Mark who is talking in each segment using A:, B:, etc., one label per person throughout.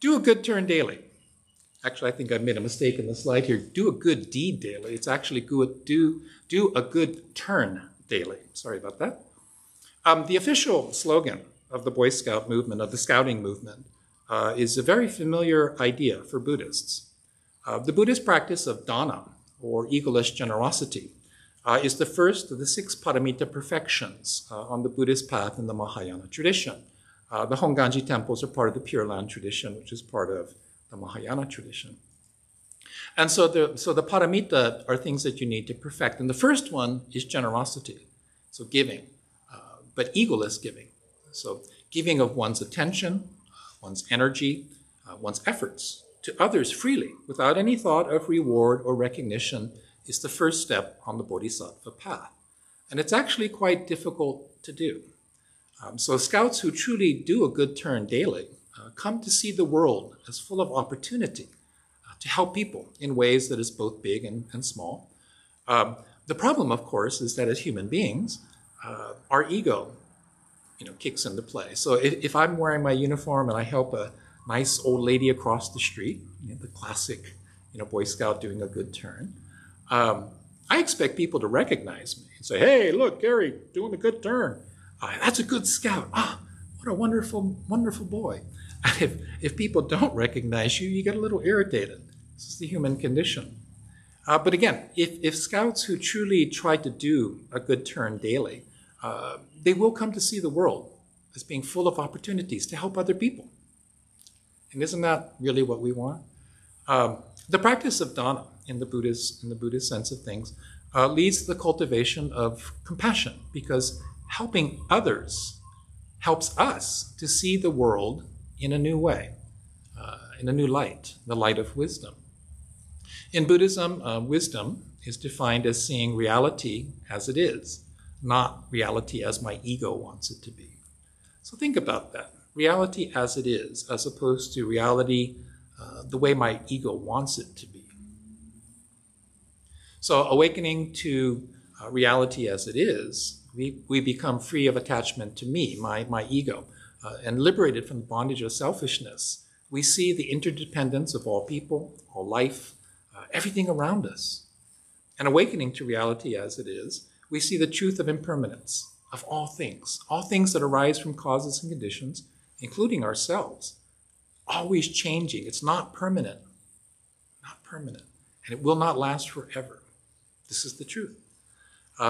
A: Do a good turn daily. Actually, I think I made a mistake in the slide here. Do a good deed daily. It's actually do a good turn daily. Sorry about that. The official slogan of the Boy Scout movement, of the Scouting movement, is a very familiar idea for Buddhists. The Buddhist practice of Dharma, or egoless generosity, is the first of the 6 paramita perfections on the Buddhist path in the Mahayana tradition. The Honganji temples are part of the Pure Land tradition, which is part of the Mahayana tradition. And so the paramita are things that you need to perfect. And the first one is generosity, so giving, but egoless giving. So giving of one's attention, one's energy, one's efforts to others freely, without any thought of reward or recognition, is the first step on the Bodhisattva path. And it's actually quite difficult to do. So scouts who truly do a good turn daily come to see the world as full of opportunity to help people in ways that is both big and small. The problem, of course, is that as human beings, our ego kicks into play. So if I'm wearing my uniform and I help a nice old lady across the street, the classic Boy Scout doing a good turn, I expect people to recognize me and say, hey, look, Kerry, doing a good turn. That's a good scout. What a wonderful, wonderful boy. And if people don't recognize you, you get a little irritated. This is the human condition. But again, if scouts who truly try to do a good turn daily, they will come to see the world as being full of opportunities to help other people. And isn't that really what we want? The practice of Dharma in the Buddhist sense of things leads to the cultivation of compassion, because helping others helps us to see the world in a new way, in a new light, the light of wisdom. In Buddhism, wisdom is defined as seeing reality as it is, not reality as my ego wants it to be. So think about that. Reality as it is, as opposed to reality the way my ego wants it to be. So awakening to reality as it is, we become free of attachment to me, my ego, and liberated from the bondage of selfishness. We see the interdependence of all people, all life, everything around us. And awakening to reality as it is, we see the truth of impermanence of all things that arise from causes and conditions, including ourselves, always changing. It's not permanent, and it will not last forever. This is the truth.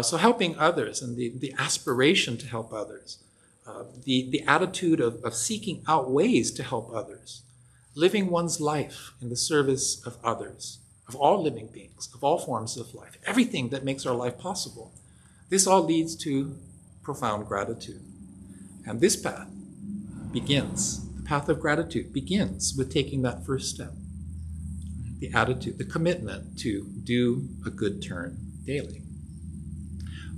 A: So helping others and the aspiration to help others, the attitude of seeking out ways to help others, living one's life in the service of others, of all living beings, of all forms of life, everything that makes our life possible. This all leads to profound gratitude. And this path begins, the path of gratitude begins with taking that first step, the attitude, the commitment to do a good turn daily.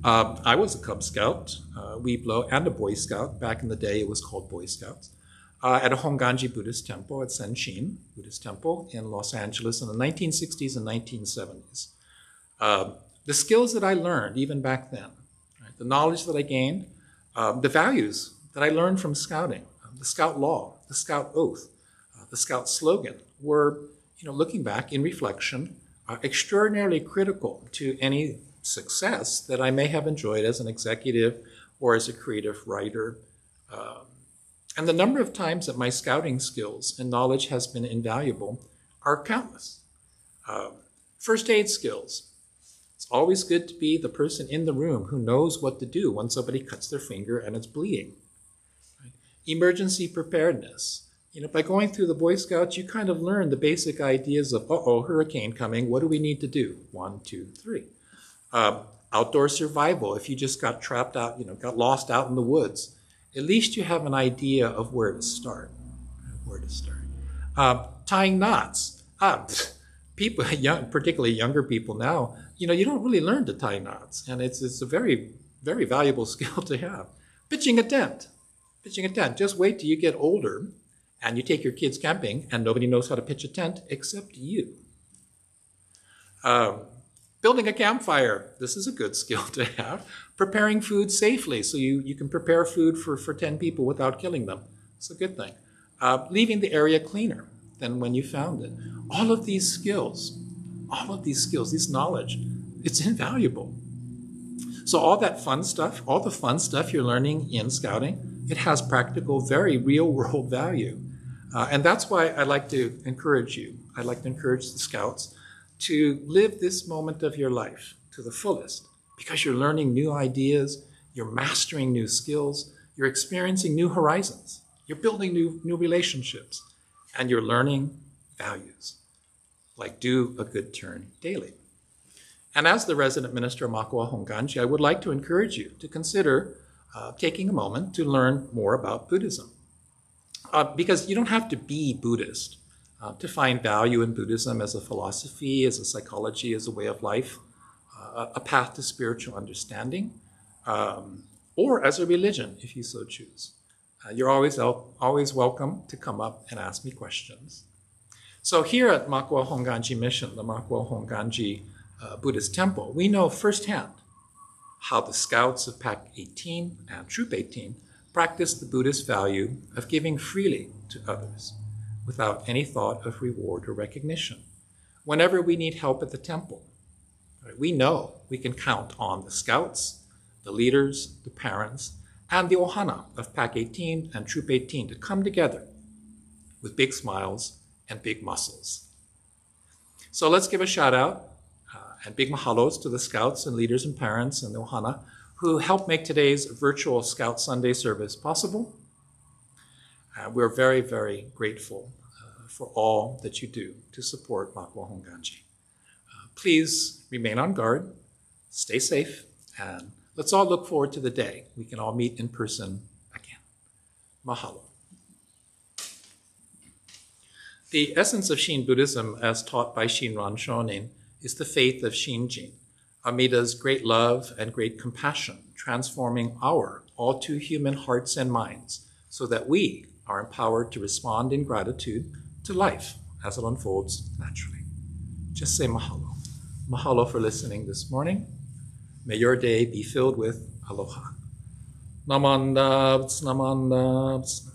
A: I was a Cub Scout, Weeblo, and a Boy Scout. Back in the day, it was called Boy Scouts, at a Honganji Buddhist temple at Senshin Buddhist Temple in Los Angeles in the 1960s and 1970s. The skills that I learned even back then, right, the knowledge that I gained, the values that I learned from scouting, the Scout law, the Scout oath, the Scout slogan were, looking back in reflection, extraordinarily critical to any success that I may have enjoyed as an executive or as a creative writer. And the number of times that my scouting skills and knowledge has been invaluable are countless. First aid skills. It's always good to be the person in the room who knows what to do when somebody cuts their finger and it's bleeding. Right? Emergency preparedness. By going through the Boy Scouts, you kind of learn the basic ideas of, hurricane coming, what do we need to do? 1, 2, 3. Outdoor survival, if you just got trapped out, got lost out in the woods, at least you have an idea of where to start. Tying knots. People, particularly younger people now, you don't really learn to tie knots, and it's a very, very valuable skill to have. Pitching a tent. Just wait till you get older and you take your kids camping and nobody knows how to pitch a tent except you. Building a campfire. This is a good skill to have. Preparing food safely so you can prepare food for 10 people without killing them. It's a good thing. leaving the area cleaner than when you found it. All of these skills, this knowledge, it's invaluable. So all that fun stuff, all the fun stuff you're learning in scouting, it has practical, very real world value. And that's why I'd like to encourage you. I'd like to encourage the scouts to live this moment of your life to the fullest, because you're learning new ideas, you're mastering new skills, you're experiencing new horizons, you're building new relationships, and you're learning values, like do a good turn daily. And as the resident minister of Makua Honganji, I would like to encourage you to consider taking a moment to learn more about Buddhism. Because you don't have to be Buddhist to find value in Buddhism as a philosophy, as a psychology, as a way of life, a path to spiritual understanding, or as a religion, if you so choose. You're always welcome to come up and ask me questions. So here at Makua Honganji Mission, the Makua Honganji Buddhist Temple, we know firsthand how the scouts of Pack 18 and Troop 18 practice the Buddhist value of giving freely to others without any thought of reward or recognition. Whenever we need help at the temple, we know we can count on the scouts, the leaders, the parents, and the ohana of Pack 18 and Troop 18 to come together with big smiles and big muscles. So let's give a shout out and big mahalos to the scouts and leaders and parents and the ohana who helped make today's virtual Scout Sunday service possible. We're very, very grateful for all that you do to support Makua Honganji. Please remain on guard, stay safe, and let's all look forward to the day we can all meet in person again. Mahalo. The essence of Shin Buddhism, as taught by Shinran Shonin, is the faith of Shinjin, Amida's great love and great compassion, transforming our all too human hearts and minds so that we are empowered to respond in gratitude to life as it unfolds naturally. Just say mahalo. Mahalo for listening this morning. May your day be filled with aloha. Namandabs, namandabs.